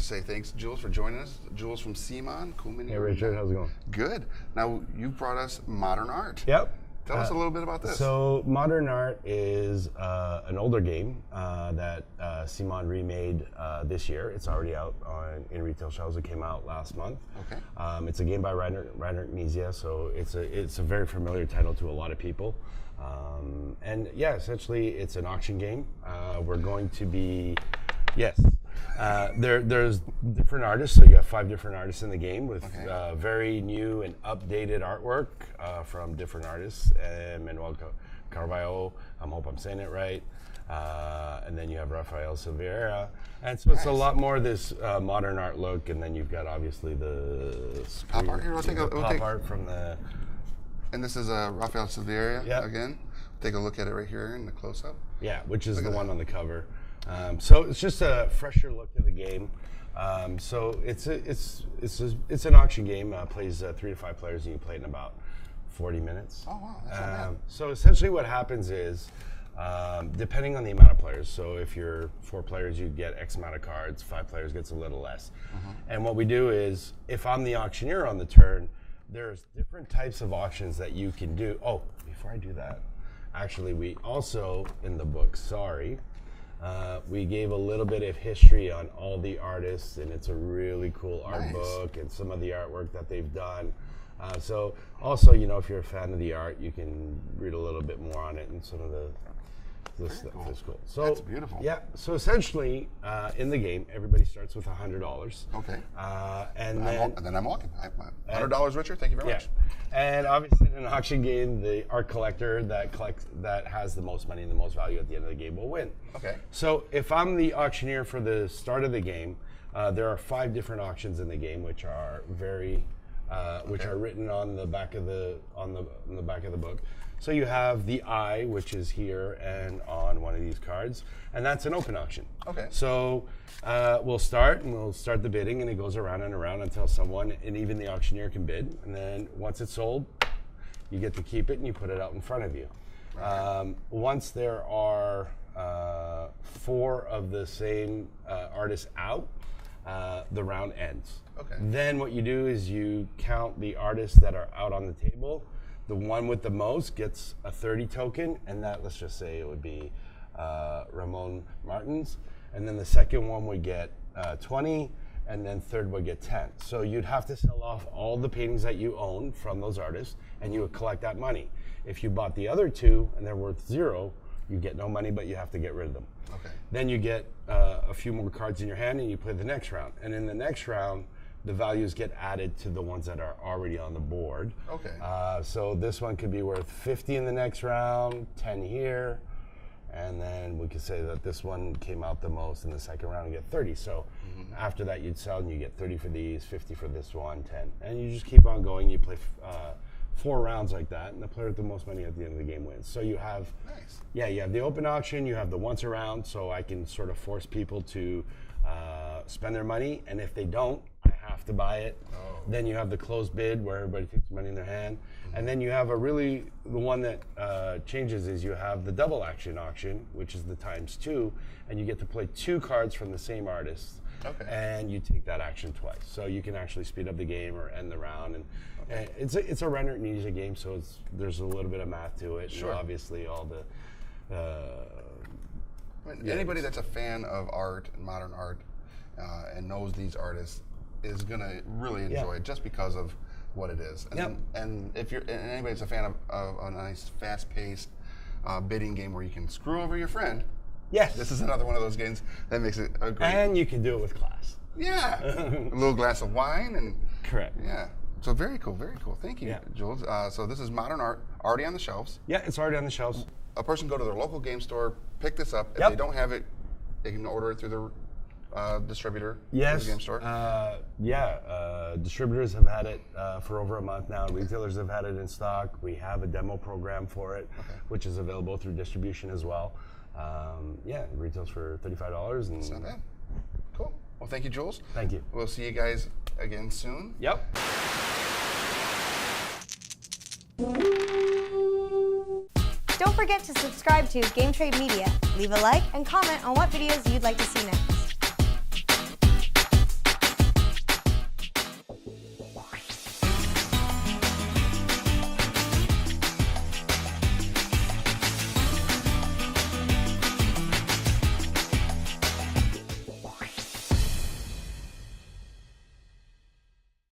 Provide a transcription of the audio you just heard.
say thanks, Jules, for joining us. Jules from CMON. Cool Mini. Hey, Richard, how's it going? Good. Now, you brought us modern art. Yep. Tell us a little bit about this. So, modern art is an older game that CMON remade this year. It's already out in retail shelves. It came out last month. Okay. It's a game by Reiner Knizia, so it's a very familiar title to a lot of people. And yeah, essentially, it's an auction game. We're going to be, yes. There's different artists, so you have 5 different artists in the game with very new and updated artwork from different artists. Manuel Carvalho, I hope I'm saying it right. And then you have Rafael Silveira. And so it's a lot more of this modern art look, and then you've got obviously the pop art here. Pop art from the... And this is Rafael Silveira again. Take a look at it right here in the close-up. Yeah, which is the one on the cover. So it's just a fresher look to the game. So it's an auction game. Plays 3 to 5 players, and you play it in about 40 minutes. Oh wow, that's not bad. So essentially, what happens is, depending on the amount of players. So if you're 4 players, you get X amount of cards. 5 players gets a little less. And what we do is, if I'm the auctioneer on the turn, there's different types of auctions that you can do. Oh, before I do that, actually, we also in the book. We gave a little bit of history on all the artists, and it's a really cool art book and some of the artwork that they've done. So also, if you're a fan of the art, you can read a little bit more on it, and some of the stuff is cool. So that's beautiful. Yeah. So essentially, in the game, everybody starts with $100. Okay. And then I'm walking. $100, Richard. Thank you very much. And obviously, in an auction game, the art collector that has the most money and the most value at the end of the game will win. Okay. So if I'm the auctioneer for the start of the game, there are 5 different auctions in the game, which are which are written on the back of the back of the book. So you have the eye, which is here and on one of these cards, and that's an open auction. Okay. So we'll start the bidding, and it goes around and around until someone, and even the auctioneer, can bid. And then once it's sold, you get to keep it and you put it out in front of you. Right. Once there are 4 of the same artists out, the round ends. Okay. Then what you do is you count the artists that are out on the table. The one with the most gets a 30 token, and that, let's just say it would be Ramon Martins. And then the second one would get 20, and then third would get 10. So you'd have to sell off all the paintings that you own from those artists, and you would collect that money. If you bought the other 2 and they're worth 0, you get no money, but you have to get rid of them. Okay. Then you get a few more cards in your hand, and you play the next round. And in the next round, the values get added to the ones that are already on the board. Okay. So this one could be worth 50 in the next round, 10 here, and then we could say that this one came out the most in the second round and get 30. So after that, you'd sell and you get 30 for these, 50 for this one, 10. And you just keep on going. You play 4 rounds like that, and the player with the most money at the end of the game wins. So you have, you have the open auction, you have the once around, so I can sort of force people to spend their money, and if they don't, I have to buy it. Then you have the closed bid where everybody takes the money in their hand. And then you have the one that changes is you have the double action auction, which is the ×2, and you get to play 2 cards from the same artist. Okay. And you take that action twice. So you can actually speed up the game or end the round. And it's a Reiner Knizia game, so there's a little bit of math to it. Sure. And obviously all the... Anybody that's a fan of art and modern art and knows these artists is going to really enjoy it just because of what it is. And if anybody that's a fan of a nice, fast-paced bidding game where you can screw over your friend, this is another one of those games that makes it a great... And you can do it with class. Yeah. A little glass of wine and... Correct. Yeah. So very cool, very cool. Thank you, Jules. So this is modern art, already on the shelves. Yeah, it's already on the shelves. A person go to their local game store, pick this up. If they don't have it, they can order it through the distributor. Yes. The game store. Distributors have had it for over a month now. Retailers have had it in stock. We have a demo program for it, which is available through distribution as well. It retails for $35. And it's not bad. Cool. Well, thank you, Jules. Thank you. We'll see you guys again soon. Yep. Don't forget to subscribe to Game Trade Media. Leave a like and comment on what videos you'd like to see next.